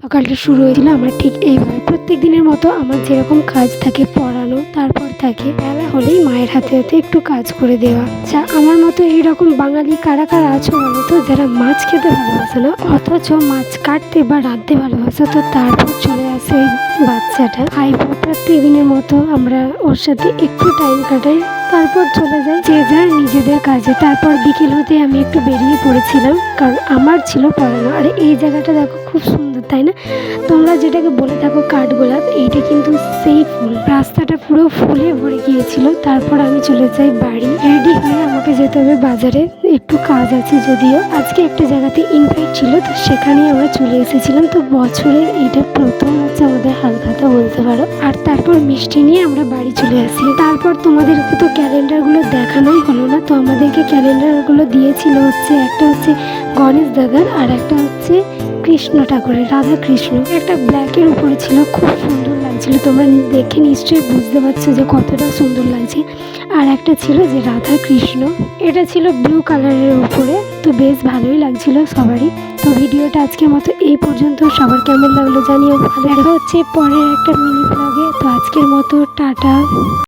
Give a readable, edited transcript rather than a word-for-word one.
সকালটা শুরু হয়েছিল আমার ঠিক এইভাবে। প্রত্যেক দিনের মতো আমার যেরকম কাজ থাকে পড়ানো, তারপর থাকে বেলা হলেই মায়ের হাতে হাতে একটু কাজ করে দেওয়া। আচ্ছা, আমার মতো এইরকম বাঙালি কারা কারা আছো বলো তো, যারা মাছ খেতে ভালোবাসে না অথচ মাছ কাটতে বা রাঁধতে ভালোবাসে? তো তারপর চলে আসে ওই বাচ্চাটা ভাইপো। প্রত্যেক দিনের মতো আমরা ওর সাথে একটু টাইম কাটাই, তারপর চলে যাই যে যার নিজেদের কাজে। তারপর বিকেল হতে আমি একটু বেরিয়ে পড়েছিলাম, কারণ আমার ছিল পড়ানো। আর এই জায়গাটা দেখো, খুব সুন্দর তাই না? তোমরা যেটাকে বলে থাকো কাঠগোলাপ, এইটা কিন্তু সেই ফুল। রাস্তাটা পুরো ফুলে ভরে গিয়েছিল। তারপর আমি চলে যাই বাড়ি। রেডি হয়ে আমাকে যেতে হবে বাজারে, একটু কাজ আছে যদিও। আজকে একটা জায়গাতে ইনভাইট ছিল, তো সেখানেই আমরা চলে এসেছিলাম। তো বছরের এইটা প্রথম হচ্ছে আমাদের হালখাতা বলতে পারো। আর তারপর মিষ্টি নিয়ে আমরা বাড়ি চলে আসি। তারপর তোমাদেরকে তো ক্যালেন্ডারগুলো দেখানোই হলো না। তো আমাদেরকে ক্যালেন্ডারগুলো দিয়েছিল হচ্ছে, একটা হচ্ছে গণেশ দাদার আর একটা হচ্ছে কৃষ্ণ ঠাকুরের, রাধা কৃষ্ণ। একটা ব্ল্যাকের উপরে ছিল, খুব সুন্দর লাগছিল। তোমরা দেখে নিশ্চয়ই বুঝতে পারছো যে কতটা সুন্দর লাগছে। আর একটা ছিল যে রাধা কৃষ্ণ, এটা ছিল ব্লু কালারের উপরে। তো বেশ ভালোই লাগছিল সবারই। তো ভিডিওটা আজকের মতো এই পর্যন্ত। সবার কেমন লাগলো জানিও। ভালো দেখা হচ্ছে পরের একটা মিনি ব্লগে। তো আজকের মতো টাটা।